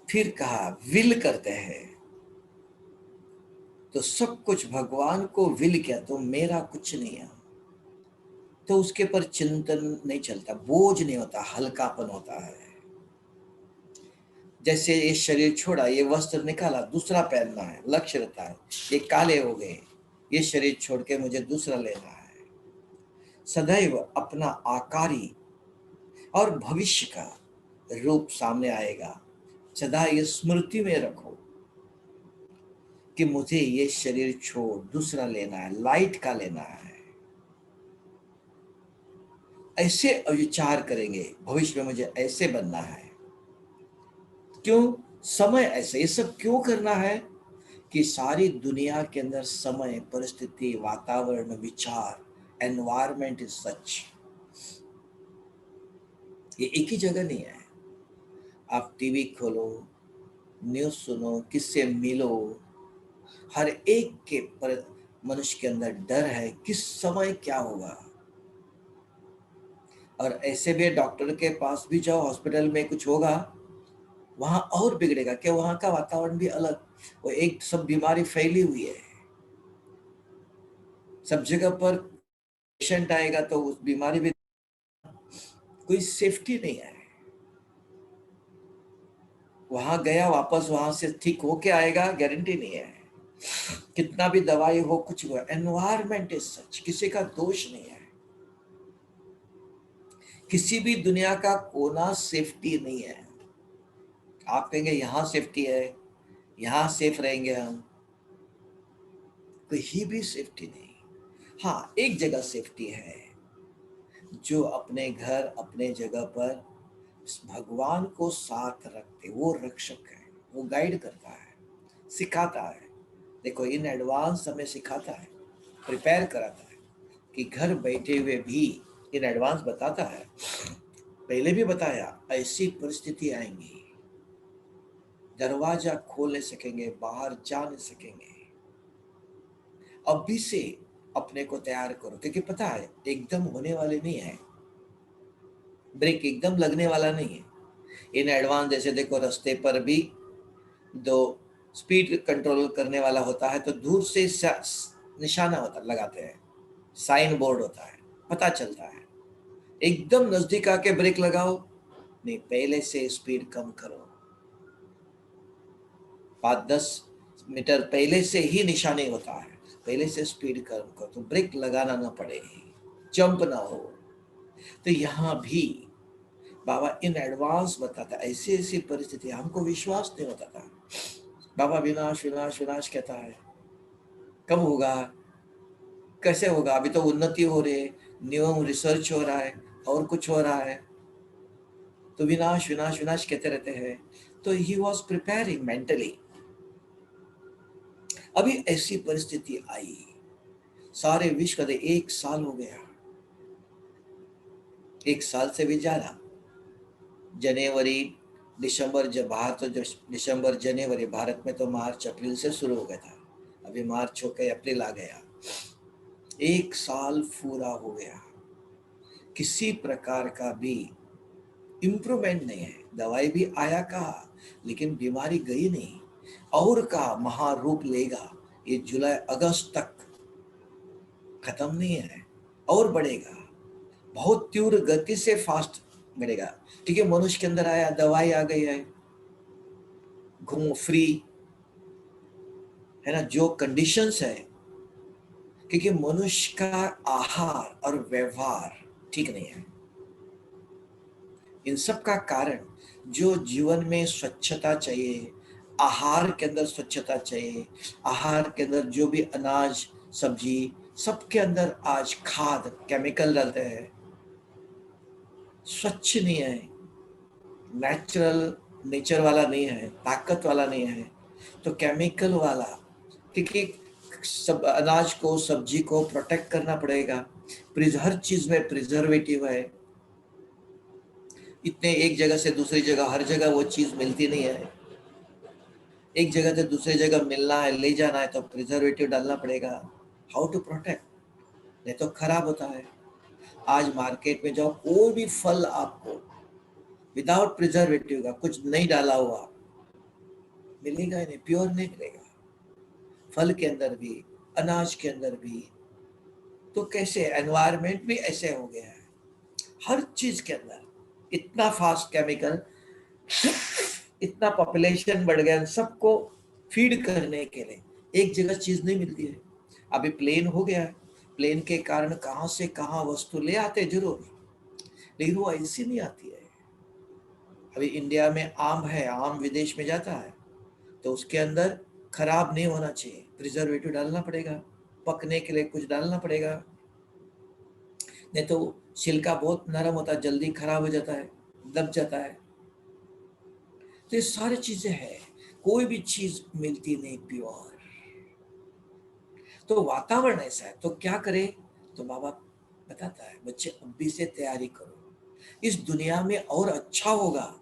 फिर कहा विल करते हैं, तो सब कुछ भगवान को विल किया तो मेरा कुछ नहीं है, तो उसके पर चिंतन नहीं चलता, बोझ नहीं होता, हल्कापन होता है। जैसे ये शरीर छोड़ा, ये वस्त्र निकाला, दूसरा पहनना है, लक्ष्य रहता है, ये काले हो गए, ये शरीर छोड़ के मुझे दूसरा लेना है। सदैव अपना आकारी और भविष्य का रूप सामने आएगा। सदा ये स्मृति में रखो कि मुझे ये शरीर छोड़ दूसरा लेना है, लाइट का लेना है। ऐसे विचार करेंगे, भविष्य में मुझे ऐसे बनना है। क्यों? समय ऐसे, ये सब क्यों करना है कि सारी दुनिया के अंदर समय, परिस्थिति, वातावरण, विचार, एनवायरमेंट इज सच, ये एक ही जगह नहीं है। आप टीवी खोलो, न्यूज सुनो, किससे मिलो, हर एक के पर मनुष्य के अंदर डर है किस समय क्या होगा। और ऐसे भी डॉक्टर के पास भी जाओ, हॉस्पिटल में कुछ होगा, वहां और बिगड़ेगा क्या? वहां का वातावरण भी अलग, वो एक सब बीमारी फैली हुई है, सब जगह पर पेशेंट आएगा तो उस बीमारी भी, कोई सेफ्टी नहीं है। वहां गया, वापस वहां से ठीक होके आएगा, गारंटी नहीं है। कितना भी दवाई हो, कुछ हो, एनवायरमेंट इज सच, किसी का दोष नहीं है। किसी भी दुनिया का कोना सेफ्टी नहीं है। आप कहेंगे यहां सेफ्टी है, यहां सेफ रहेंगे हम, कहीं भी सेफ्टी नहीं। हाँ, एक जगह सेफ्टी है, जो अपने घर, अपने जगह पर भगवान को साथ रखते, वो रक्षक है, वो गाइड करता है, सिखाता है। देखो, इन एडवांस हमें सिखाता है, प्रिपेयर कराता है कि घर बैठे हुए भी इन एडवांस बताता है। पहले भी बताया, ऐसी परिस्थिति आएंगी, दरवाजा खोल नहीं सकेंगे, बाहर जा नहीं सकेंगे। अभी से अपने को तैयार करो, क्योंकि पता है एकदम होने वाले नहीं है, ब्रेक एकदम लगने वाला नहीं है। इन एडवांस जैसे देखो, रास्ते पर भी दो स्पीड कंट्रोल करने वाला होता है, तो दूर से निशाना होता लगाते हैं, साइन बोर्ड होता है, पता चलता है। एकदम नजदीक आके ब्रेक लगाओ नहीं, पहले से स्पीड कम करो, 5-10 मीटर पहले से ही निशानी होता है, पहले से स्पीड कम करो तो ब्रेक लगाना ना पड़े, जंप ना हो। तो यहाँ भी बाबा इन एडवांस बताता, ऐसी ऐसी परिस्थिति, हमको विश्वास नहीं होता था। बाबा विनाश विनाश विनाश कहता है, कब होगा, कैसे होगा? अभी तो उन्नति हो रही है, न्यू रिसर्च हो रहा है, और कुछ हो रहा है, तो विनाश विनाश विनाश कहते रहते हैं। तो ही वॉज प्रिपेयरिंग मेंटली। अभी ऐसी परिस्थिति आई, सारे विश्व का 1 साल हो गया, 1 साल से भी ज्यादा। जनवरी दिसंबर, जब बाहर तो दिसंबर जनवरी, भारत में तो मार्च अप्रैल से शुरू हो गया था, अभी मार्च हो गया, अप्रैल आ गया, 1 साल पूरा हो गया, किसी प्रकार का भी इम्प्रूवमेंट नहीं है। दवाई भी आया कहा, लेकिन बीमारी गई नहीं, और का महारूप लेगा, ये जुलाई अगस्त तक खत्म नहीं है, और बढ़ेगा, बहुत तीव्र गति से फास्ट बढ़ेगा। ठीक है, मनुष्य के अंदर आया, दवाई आ गई है, घूमो फ्री, है ना, जो कंडीशंस है, क्योंकि मनुष्य का आहार और व्यवहार ठीक नहीं है। इन सब का कारण, जो जीवन में स्वच्छता चाहिए, आहार के अंदर स्वच्छता चाहिए, आहार के अंदर जो भी अनाज, सब्जी, सबके अंदर आज खाद, केमिकल डालते हैं, स्वच्छ नहीं है, नेचुरल, नेचर वाला नहीं है, ताकत वाला नहीं है, तो केमिकल वाला। क्योंकि सब अनाज को, सब्जी को प्रोटेक्ट करना पड़ेगा, हर चीज में प्रिजर्वेटिव है, इतने एक जगह से दूसरी जगह, हर जगह वो चीज मिलती नहीं है, एक जगह से दूसरी जगह मिलना है, ले जाना है, तो प्रिजर्वेटिव डालना पड़ेगा। हाउ टू प्रोटेक्ट, नहीं तो खराब होता है। आज मार्केट में जाओ, कोई भी फल आपको विदाउट प्रिजर्वेटिव का, कुछ नहीं डाला हुआ मिलेगा ही नहीं, प्योर नहीं मिलेगा, फल के अंदर भी, अनाज के अंदर भी। तो कैसे एनवायरमेंट भी ऐसे हो गया है, हर चीज के अंदर इतना फास्ट केमिकल, इतना पॉपुलेशन बढ़ गया, सबको फीड करने के लिए एक जगह चीज नहीं मिलती है। अभी प्लेन हो गया है, प्लेन के कारण कहां से कहां वस्तु ले आते जरूर, लेकिन वो ऐसी नहीं आती है। अभी इंडिया में आम है, आम विदेश में जाता है तो उसके अंदर खराब नहीं होना चाहिए, प्रिजर्वेटिव डालना पड़ेगा, पकने के लिए कुछ डालना पड़ेगा, नहीं तो छिलका बहुत नरम होता है, जल्दी खराब हो जाता है, दब जाता है। तो ये सारी चीजें हैं, कोई भी चीज मिलती नहीं प्योर। तो वातावरण ऐसा है, तो क्या करे? तो बाबा बताता है बच्चे अभी से तैयारी करो, इस दुनिया में और अच्छा होगा।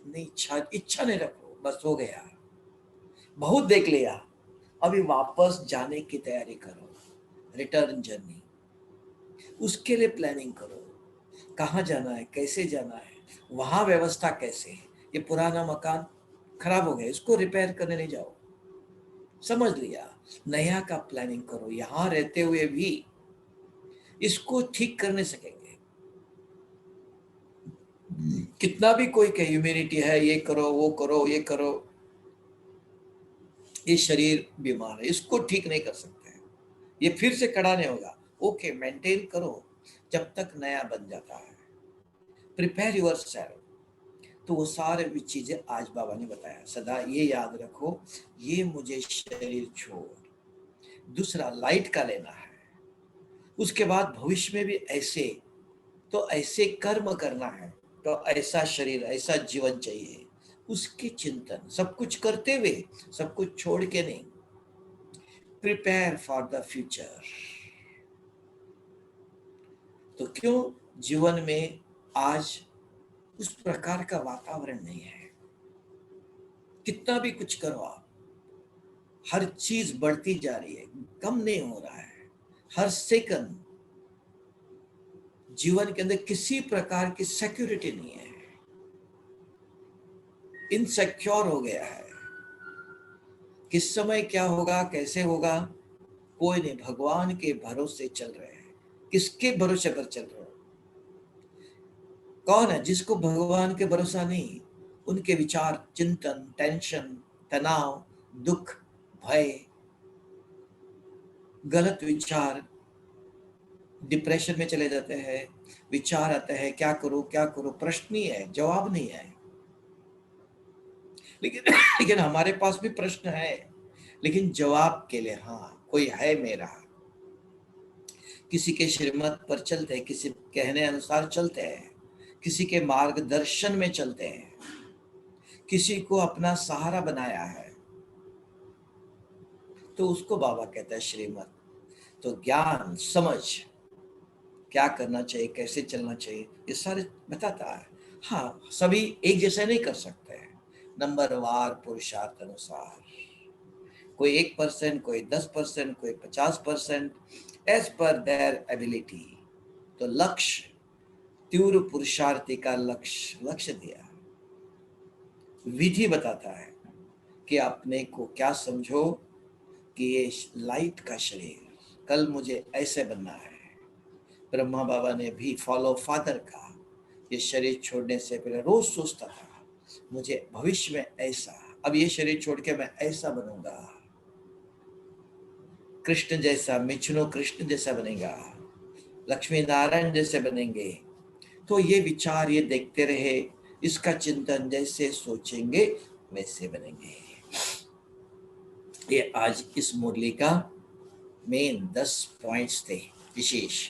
नहीं, इच्छा नहीं रखो, बस हो गया, बहुत देख लिया, अभी वापस जाने की तैयारी करो, रिटर्न जर्नी, उसके लिए प्लानिंग करो, कहाँ जाना है, कैसे जाना है, वहां व्यवस्था कैसे है। ये पुराना मकान खराब हो गया, इसको रिपेयर करने नहीं जाओ, समझ लिया, नया का प्लानिंग करो, यहां रहते हुए भी इसको ठीक कर नहीं सकेंगे। कितना भी कोई कहे ह्यूमैनिटी है, ये करो वो करो ये करो, ये शरीर बीमार है, इसको ठीक नहीं कर सकते हैं, ये फिर से खड़ा नहीं होगा। ओके, मेंटेन करो जब तक नया बन जाता है, प्रिपेयर योर सेल्फ। तो वो सारे भी चीजें आज बाबा ने बताया। सदा ये याद रखो, ये मुझे शरीर छोड़ दूसरा लाइट का लेना है, उसके बाद भविष्य में भी ऐसे, तो ऐसे कर्म करना है, तो ऐसा शरीर ऐसा जीवन चाहिए, उसके चिंतन, सब कुछ करते हुए, सब कुछ छोड़ के नहीं, प्रिपेयर फॉर द फ्यूचर। तो क्यों जीवन में आज उस प्रकार का वातावरण नहीं है? कितना भी कुछ करो आप, हर चीज बढ़ती जा रही है, कम नहीं हो रहा है, हर सेकंड जीवन के अंदर किसी प्रकार की सिक्योरिटी नहीं है, इनसिक्योर हो गया है। किस समय क्या होगा, कैसे होगा, कोई नहीं, भगवान के भरोसे चल रहे हैं। किसके भरोसे पर चल रहे हो? कौन है जिसको भगवान के भरोसा नहीं? उनके विचार, चिंतन, टेंशन, तनाव, दुख, भय, गलत विचार, डिप्रेशन में चले जाते हैं। विचार आता है क्या करूं क्या करूं, प्रश्न ही है, जवाब नहीं है। लेकिन लेकिन हमारे पास भी प्रश्न है, लेकिन जवाब के लिए हाँ कोई है मेरा। किसी के श्रीमत पर चलते हैं, किसी कहने अनुसार चलते हैं, किसी के मार्गदर्शन में चलते हैं, किसी को अपना सहारा बनाया है, तो उसको बाबा कहता है श्रीमत। तो ज्ञान समझ, क्या करना चाहिए, कैसे चलना चाहिए, ये सारे बताता है। हाँ, सभी एक जैसे नहीं कर सकते हैं, नंबरवार पुरुषार्थ अनुसार, कोई 1%, कोई 10%, कोई 50%, एज पर देयर एबिलिटी। तो लक्ष्य, तीव्र पुरुषार्थी का लक्ष्य, लक्ष्य दिया, विधि बताता है कि अपने को क्या समझो कि ये लाइट का शरीर, कल मुझे ऐसे बनना है। ब्रह्मा बाबा ने भी फॉलो फादर का, ये शरीर छोड़ने से पहले रोज सोचता था मुझे भविष्य में ऐसा, अब ये शरीर छोड़ के मैं ऐसा बनूंगा, कृष्ण जैसा, मिचुनो कृष्ण जैसा बनेगा, लक्ष्मी नारायण जैसे बनेंगे। तो ये विचार, ये देखते रहे, इसका चिंतन, जैसे सोचेंगे वैसे बनेंगे। ये आज इस मुरली का मेन 10 पॉइंट्स थे विशेष,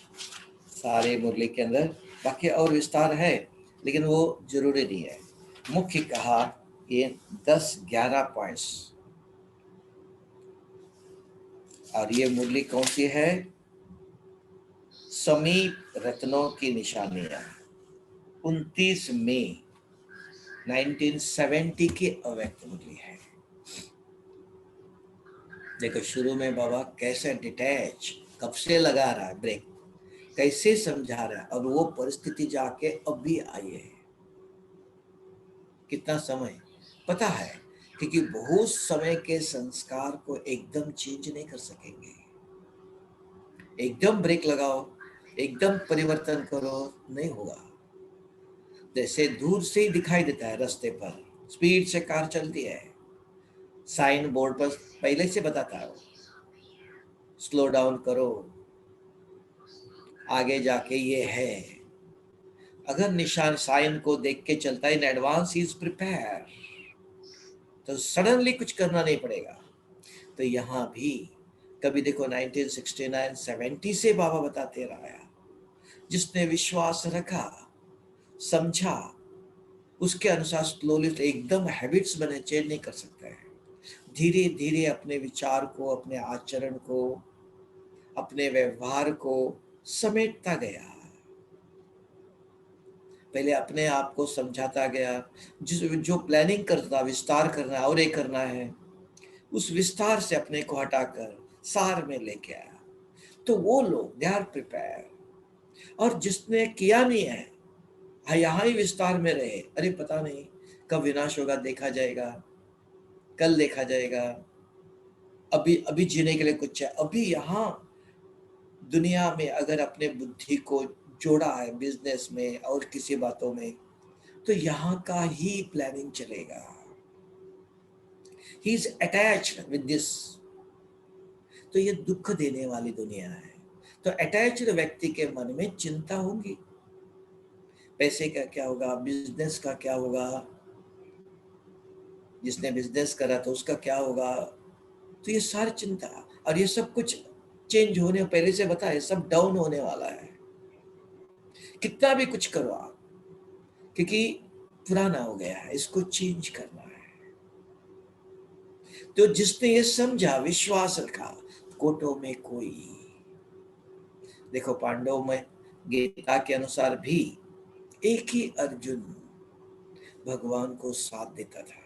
सारे मुरली के अंदर, बाकी और विस्तार है लेकिन वो जरूरी नहीं है। मुख्य कहा ये 10-11 पॉइंट्स। और ये मुरली कौन सी है? समीप रत्नों की निशानियां, 29 मई 1970 की अव्यक्त मुरली है। देखो शुरू में बाबा कैसे डिटैच, कब से लगा रहा है ब्रेक, कैसे समझा रहा है, और वो परिस्थिति जाके अब भी आई है। कितना समय पता है, क्योंकि बहुत समय के संस्कार को एकदम चेंज नहीं कर सकेंगे। एकदम ब्रेक लगाओ, एकदम परिवर्तन करो, नहीं होगा। जैसे दूर से ही दिखाई देता है, रास्ते पर स्पीड से कार चलती है, साइन बोर्ड पर पहले से बताता है स्लो डाउन करो, आगे जाके ये है। अगर निशान साइन को देख के चलता है in advance, he is prepare, तो सडनली कुछ करना नहीं पड़ेगा। तो यहाँ भी कभी देखो 1969 70 से बाबा बताते रहा, जिसने विश्वास रखा, समझा, उसके अनुसार स्लोली, तो एकदम हैबिट्स बने, चेंज नहीं कर सकते हैं। धीरे धीरे अपने विचार को, अपने आचरण को, अपने व्यवहार को समेटता गया। पहले अपने आप को समझाता गया, जो प्लानिंग करता था, विस्तार करना है और ये करना है, उस विस्तार से अपने को हटाकर सार में लेके आया। तो वो लोग दे आर प्रिपेयर। और जिसने किया नहीं है, यहाँ ही विस्तार में रहे, अरे पता नहीं कब विनाश होगा, देखा जाएगा, कल देखा जाएगा, अभी अभी जीने के लिए कुछ है। अभी यहाँ दुनिया में अगर अपने बुद्धि को जोड़ा है बिजनेस में और किसी बातों में, तो यहाँ का ही प्लानिंग चलेगा। He is attached with this. तो ये दुख देने वाली दुनिया है। तो अटैच्ड व्यक्ति के मन में चिंता होगी, पैसे का क्या होगा, बिजनेस का क्या होगा, जिसने बिजनेस करा तो उसका क्या होगा। तो ये सारी चिंता, और ये सब कुछ चेंज होने, पहले से बताया, सब डाउन होने वाला है। कितना भी कुछ करो आप, क्योंकि पुराना हो गया है, इसको चेंज करना है। तो जिसने ये समझा, विश्वास रखा, कोटों में कोई, देखो पांडवों में गीता के अनुसार भी एक ही अर्जुन भगवान को साथ देता था।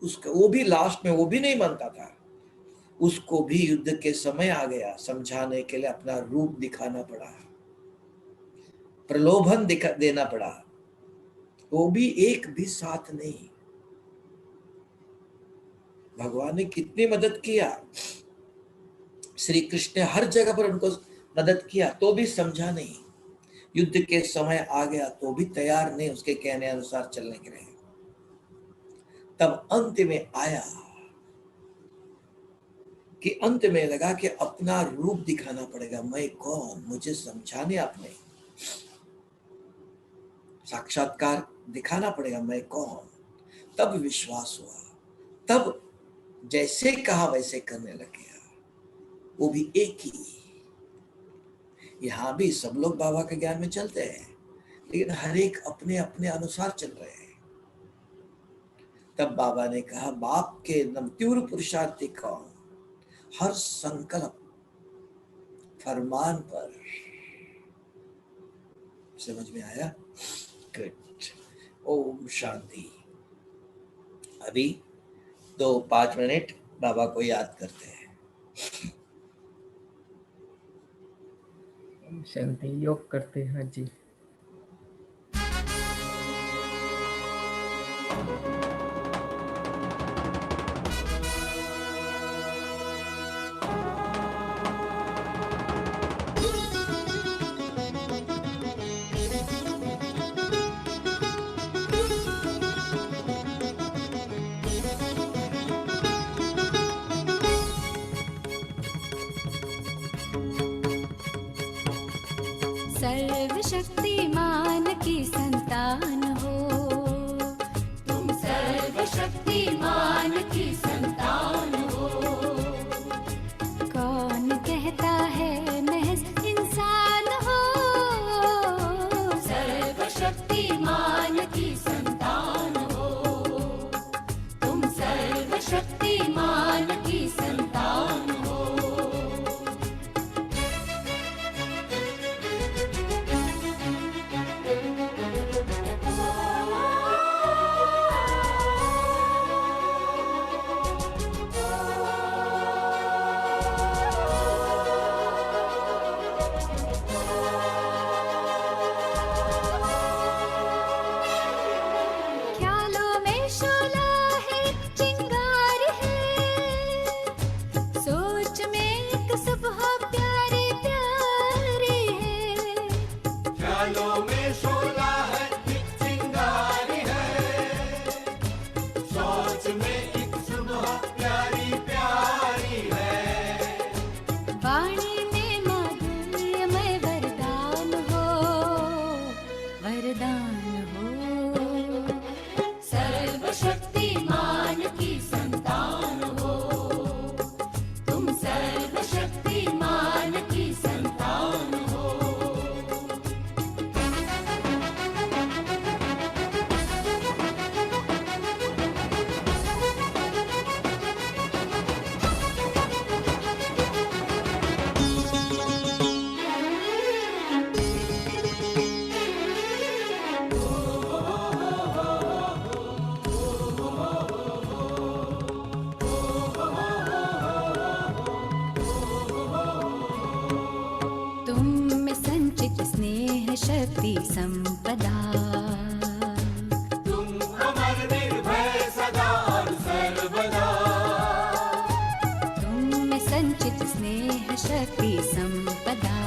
उसका वो भी लास्ट में वो भी नहीं मानता था, उसको भी युद्ध के समय आ गया, समझाने के लिए अपना रूप दिखाना पड़ा, प्रलोभन देना पड़ा, वो भी एक भी साथ नहीं। भगवान ने कितनी मदद किया, श्री कृष्ण ने हर जगह पर उनको मदद किया, तो भी समझा नहीं। युद्ध के समय आ गया तो भी तैयार नहीं उसके कहने अनुसार चलने के लिए। तब अंत में आया कि अंत में लगा कि अपना रूप दिखाना पड़ेगा, मैं कौन, मुझे समझाने आपने, साक्षात्कार दिखाना पड़ेगा, मैं कौन। तब विश्वास हुआ, तब जैसे कहा वैसे करने लग गया, वो भी एक ही। यहां भी सब लोग बाबा के ज्ञान में चलते हैं, लेकिन हर एक अपने अपने अनुसार चल रहे हैं। तब बाबा ने कहा, बाप के तीव्र पुरुषार्थी कौन, हर संकल्प फरमान पर। समझ में आया? गुड। ओम शांति। अभी 2-5 मिनट बाबा को याद करते हैं। शांति योग करते हैं जी। सर्वशक्तिमान की संतान हो, तुम सर्वशक्तिमान की संतान हो। कौन कहता है महज इंसान हो, सर्वशक्तिमान की संतान हो, तुम सर्वशक्तिमान की संतान हो। ख्यालों में शोला है, चिंगार है, सोच में एक सुबह प्यारी प्यारी है। ख्यालों में शोला है, एक चिंगार है, सोच में एक सुबह प्यारी प्यारी है। वाणी में माधुर्यमय वरदान संपदा। तुम अमर निर्भय सदा और सर्वदा। तुम में संचित स्नेह शक्ति संपदा।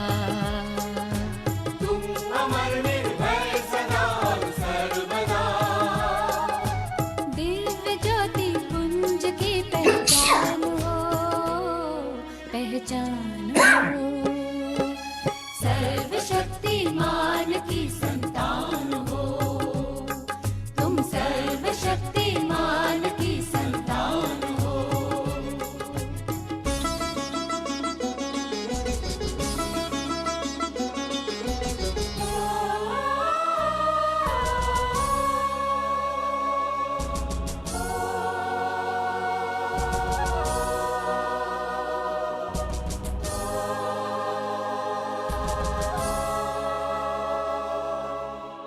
तुम अमर निर्भय सदा और सर्वदा। दिव्य ज्योति पुंज की पहचान हो, पहचान हो। सर्वशक्तिमान की संतान हो, तुम सर्वशक्तिमान की संतान हो।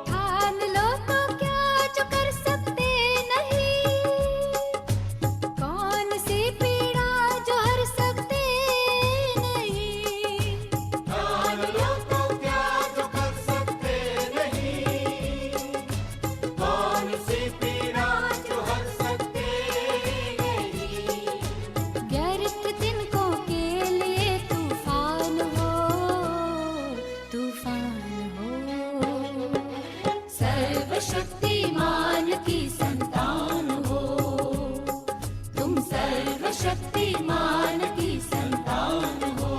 ठान लो तो क्या जो कर सकते नहीं, कौन सी पीड़ा जो हर सकते नहीं। ठान लो तो क्या जो कर सकते नहीं, कौन सी पीड़ा जो हर सकते नहीं। व्यर्थ तिनकों के लिए तूफान हो, तूफान हो। सर्वशक्तिमान की संतान हो, तुम सर्वशक्तिमान की संतान हो।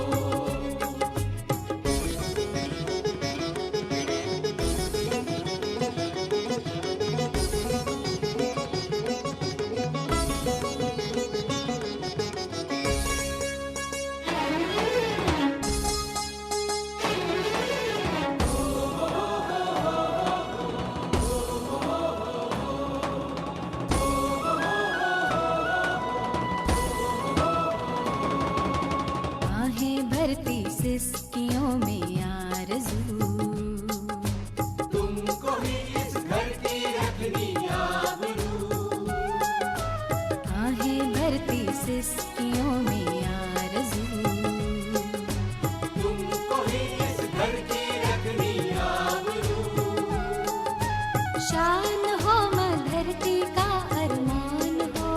आहें भरती सिसकियों में आरज़ू, तुमको ही इस घर की रखनी आबरू। आहें भरती सिसकियों में आरज़ू। तुमको ही इस घर की रखनी आबरू। शान हो मां धरती का अरमान हो,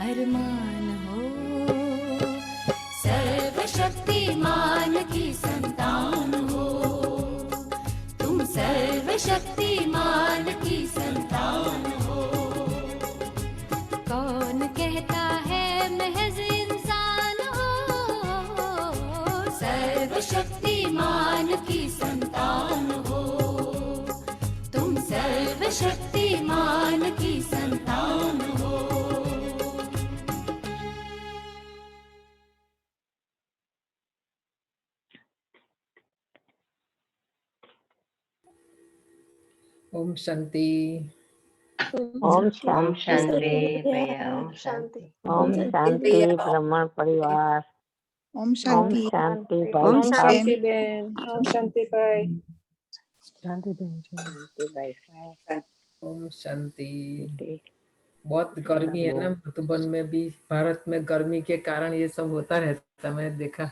अरमान हो। सर्वशक्तिमान की संतान हो, तुम सर्वशक्तिमान की संतान हो। कौन कहता है महज इंसान हो, सर्वशक्तिमान की संतान हो, तुम सर्वशक्तिमान की संतान हो। ओम शांति। ओम ओम शांति। शांति भैया, ओम शांति। ओम शांति ब्रह्मण परिवार। ओम ओम शांति। शांति भाई ओम साहब। शांति बहन, ओम शांति भाई। शांति भाई साहब। ओम शांति। शांति। बहुत गर्मी है ना मधुबन में भी। भारत में गर्मी के कारण ये सब होता रहता, मैंने देखा।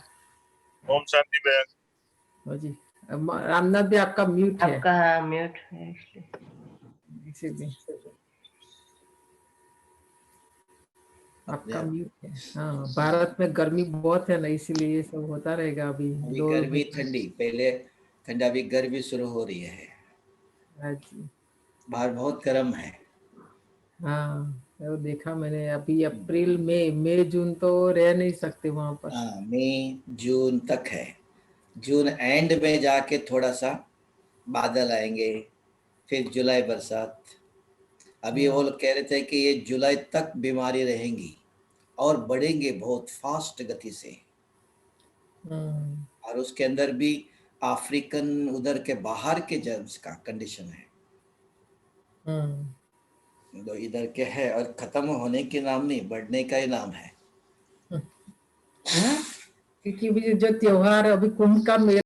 ओम शांति बहन। हाँ जी। रामनाथ भी आपका म्यूट है, आपका म्यूट है इसलिए। इसीलिए आपका म्यूट है। हाँ, भारत में गर्मी बहुत है ना, इसीलिए ये सब होता रहेगा अभी अभी 2 गर्मी महीने। ठंडी, पहले ठंडा, अभी गर्मी शुरू हो रही है। हाँ जी। बाहर बहुत गर्म है। हाँ, वो देखा मैंने। अभी अप्रैल मई जून तो रह नहीं सकते वहां पर। हाँ, मई जून तक है। जून एंड में जाके थोड़ा सा बादल आएंगे, फिर जुलाई बरसात। अभी वो लोग कह रहे थे कि ये जुलाई तक बीमारी रहेंगी और बढ़ेंगे बहुत फास्ट गति से। और उसके अंदर भी अफ्रीकन उधर के बाहर के जर्म्स का कंडीशन है। तो इधर के है और खत्म होने के नाम नहीं, बढ़ने का ही नाम है। क्योंकि भी जो त्योहार अभी कुंभ का मेला